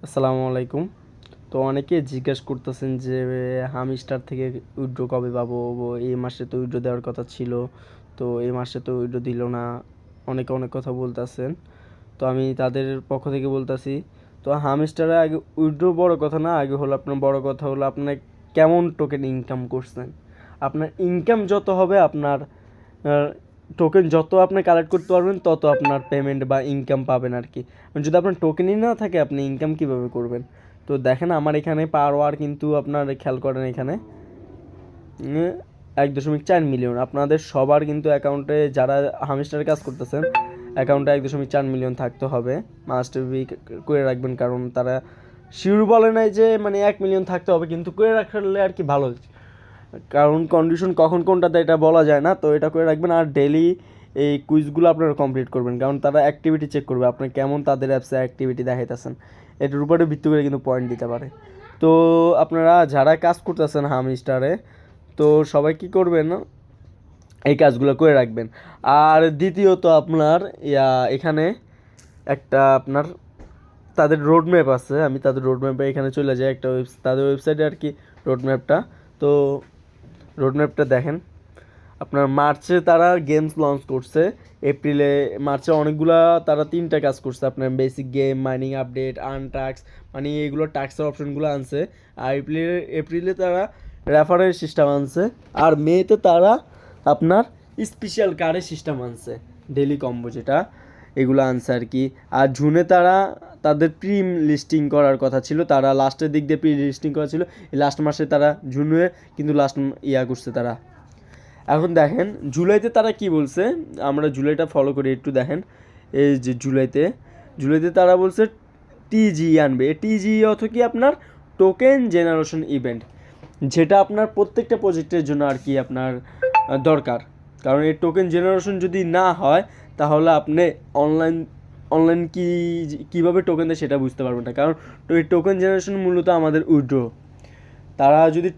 আসসালামু আলাইকুম। তো অনেকে জিজ্ঞেস করতেছেন যে হামিস্টার থেকে উইথড্র কবে পাবো? এই মাসে তো উইথড্র দেওয়ার কথা ছিল, তো এই মাসে তো উইথড্র দিল না। অনেকে অনেক কথা বলতেছেন, তো আমি তাদের পক্ষ থেকে বলতেছি, তো হামিস্টারে আগে উইথড্র বড় কথা না, আগে হলো আপনার বড় কথা হলো আপনার কেমন টোকেন ইনকাম করছেন। আপনার ইনকাম যত হবে, আপনার টোকেন যত আপনি কালেক্ট করতে পারবেন তত আপনার পেমেন্ট বা ইনকাম পাবেন আর কি। যদি আপনার টোকেনই না থাকে আপনি ইনকাম কিভাবে করবেন? তো দেখেন আমার এখানে পার আওয়ার কিন্তু আপনার খেয়াল করেন এখানে 1.4 মিলিয়ন। আপনাদের সবার কিন্তু অ্যাকাউন্টে যারা হামিস্টারের কাজ করতেছেন অ্যাকাউন্টে 1.4 মিলিয়ন থাকতে হবে, মাস্ট বি করে রাখবেন। কারণ তারা শিওর বলে নাই যে মানে 1 মিলিয়ন থাকতে হবে, কিন্তু করে রাখলে আর কি ভালো। কারণ কন্ডিশন কখন কোনটা দেয় এটা বলা যায় না, তো এটা করে রাখবেন। আর ডেলি এই কুইজগুলো আপনারা কমপ্লিট করবেন, কারণ তারা অ্যাক্টিভিটি চেক করবে আপনি কেমন তাদের অ্যাপসে অ্যাক্টিভিটি দেখাইতেছেন। এটার উপরে ভিত্তি করে কিন্তু পয়েন্ট দিতে পারে। তো আপনারা যারা কাজ করতেছেন হামিস্টারে, তো সবাই কী করবেন, এই কাজগুলো করে রাখবেন। আর দ্বিতীয়ত আপনার এখানে একটা আপনার তাদের রোড ম্যাপ আছে, আমি তাদের রোড ম্যাপে এখানে চলে যাই, একটা তাদের ওয়েবসাইটে আর কি রোড ম্যাপটা। তো রোড ম্যাপটা দেখেন, আপনার মার্চে তারা গেমস লঞ্চ করছে, এপ্রিলে মার্চে অনেকগুলা তারা 3টা কাজ করছে, আপনার basic game, mining update, earn tasks, মানে এইগুলো টাক্সের অপশনগুলো আনছে। আর এপ্রিলে তারা রেফারেল সিস্টেম আনছে। আর মেতে তারা আপনার স্পেশাল কার্ডের সিস্টেম আনছে, ডেলি কম্বো যেটা, এগুলো আনছে আর কি। আর জুনে তারা তাদের প্রি লিস্টিং করার কথা ছিল, তারা লাস্টের দিক দিয়ে প্রি লিস্টিং করা ছিল এই লাস্ট মাসে, তারা জুনে কিন্তু লাস্ট করছে তারা। এখন দেখেন জুলাইতে তারা কি বলছে, আমরা জুলাইটা ফলো করি একটু দেখেন। এই যে জুলাইতে তারা বলছে টিজি আনবে। টিজি অর্থ কি আপনার টোকেন জেনারেশন ইভেন্ট, যেটা আপনার প্রত্যেকটা প্রজেক্টের জন্য আর কি আপনার দরকার। কারণ এই টোকেন জেনারেশন যদি না হয় তাহলে আপনি অনলাইন অনলাইন কীভাবে টোকেন দেয় সেটা বুঝতে পারবেন না। কারণ এই টোকেন জেনারেশন মূলত আমাদের উইথড্র, তারা যদি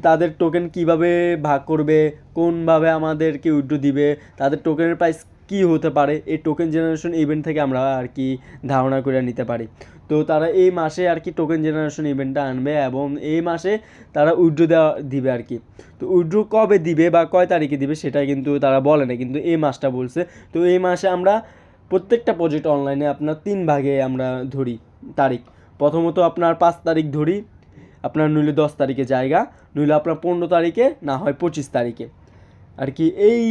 তাদের টোকেন কিভাবে ভাগ করবে, কোনভাবে আমাদেরকে উইথড্র দিবে, তাদের টোকেনের প্রাইস কী হতে পারে, এই টোকেন জেনারেশন ইভেন্ট থেকে আমরা আর কি ধারণা করে নিতে পারি। তো তারা এই মাসে আর কি টোকেন জেনারেশন ইভেন্টটা আনবে এবং এই মাসে তারা উইথড্র দিবে আর কি। তো উইথড্র কবে দিবে বা কয় তারিখে দিবে সেটা কিন্তু তারা বলে না, কিন্তু এই মাসটা বলছে। তো এই মাসে আমরা প্রত্যেকটা প্রজেক্ট অনলাইনে আপনার 3 ভাগে আমরা ধরি তারিখ। প্রথমত আপনার 5 তারিখ ধরি, আপনার নইলে 10 তারিখে জায়গা, নইলে আপনার 15 তারিখে, না হয় 25 তারিখে আর কি। এই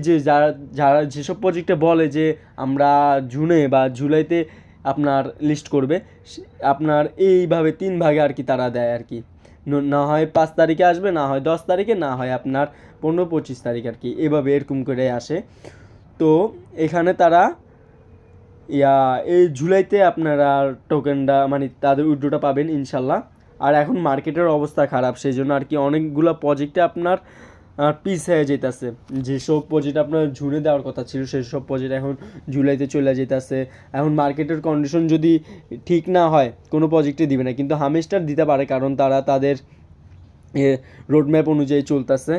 যে যারা যারা যেসব প্রজেক্টে বলে যে আমরা জুনে বা জুলাইতে আপনার লিস্ট করবে, আপনার এইভাবে 3 ভাগে আর কি তারা দেয় আর কি। না হয় 5 তারিখে আসবে, না হয় 10 তারিখে, না হয় আপনার 15-25 তারিখ আর কি, এভাবে এরকম করে আসে। তো এখানে তারা এই জুলাইতে আপনারা টোকেনটা মানে তাদের উইথড্রটা পাবেন ইনশাল্লাহ। আর এখন মার্কেটের অবস্থা খারাপ, সেই জন্য আর কি অনেকগুলো প্রজেক্টে আপনার পিস হয়ে যেতেছে। যেসব প্রজেক্ট আপনার জুনে দেওয়ার কথা ছিল সেসব প্রজেক্ট এখন জুলাইতে চলে যেতেছে। এখন মার্কেটের কন্ডিশন যদি ঠিক না হয় কোনো প্রজেক্টে দিবে না, কিন্তু হামেস্টার দিতে পারে, কারণ তারা তাদের রোডম্যাপ অনুযায়ী চলতেছে।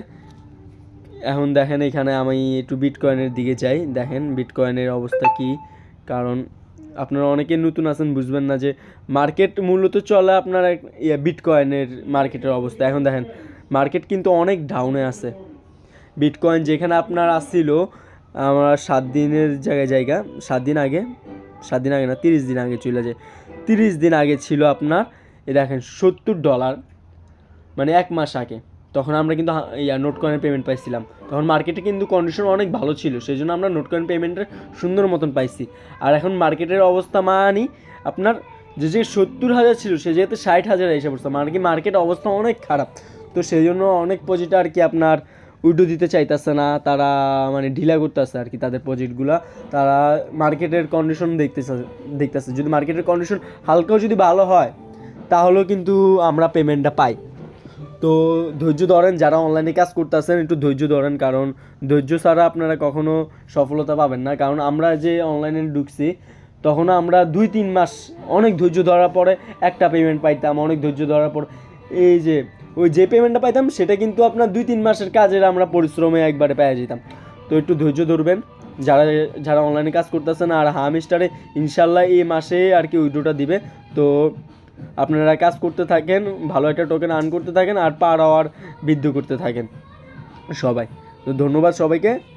এখন দেখেন এখানে আমি একটু বিটকয়েনের দিকে যাই, দেখেন বিটকয়েনের অবস্থা কী। কারণ আপনারা অনেকে নতুন আছেন, বুঝবেন না যে মার্কেট মূলত চলে আপনার বিটকয়েনের মার্কেটের অবস্থা। এখন দেখেন মার্কেট কিন্তু অনেক ডাউনে আছে। বিটকয়েন যেখানে আপনার আসছিল, আমরা 7 দিনের জায়গা 7 দিন আগে, 7 দিন আগে না 30 দিন আগে চলে যায়, 30 দিন আগে ছিল আপনার দেখেন $70, মানে 1 মাস আগে। তখন আমরা কিন্তু নোট কয়েনের পেমেন্ট পাইছিলাম, তখন মার্কেটে কিন্তু কন্ডিশন অনেক ভালো ছিল, সেই জন্য আমরা নোট কয়েন পেমেন্টের সুন্দর মতন পাইছি। আর এখন মার্কেটের অবস্থা মানি আপনার যে 70,000 ছিল সে যেহেতু 60,000 এসে পড়ছে, মানে কি মার্কেট অবস্থা অনেক খারাপ। তো সেই জন্য অনেক প্রজেক্ট আর কি আপনার উইডো দিতে চাইতেছে না, তারা মানে ঢিলা করতেছে আর কি তাদের প্রজেক্টগুলো। তারা মার্কেটের কন্ডিশন দেখতেছে যদি মার্কেটের কন্ডিশন হালকাও যদি ভালো হয় তাহলেও কিন্তু আমরা পেমেন্টটা পাই। তো ধৈর্য ধরেন, যারা অনলাইনে কাজ করতেছেন একটু ধৈর্য ধরেন, কারণ ধৈর্য ছাড়া আপনারা কখনো সফলতা পাবেন না। কারণ আমরা যে অনলাইনে ঢুকছি তখন আমরা 2-3 মাস অনেক ধৈর্য ধরার পরে একটা পেমেন্ট পাইতাম, অনেক ধৈর্য ধরার পর এই যে যে পেমেন্টটা পাইতাম সেটা কিন্তু আপনার 2-3 মাসের কাজের আমরা পরিশ্রমে একবারে পেয়ে যেতাম। তো একটু ধৈর্য ধরবেন, যারা যারা অনলাইনে কাজ করতেছেন। আর হামিস্টারে ইনশাল্লাহ এই মাসে আর কি উইড্রোটা দিবে। তো আপনারা কাজ করতে থাকেন, ভালো একটা টোকেন আর্ন করতে থাকেন আর পার আওয়ার বৃদ্ধি করতে থাকেন সবাই। তো ধন্যবাদ সবাইকে।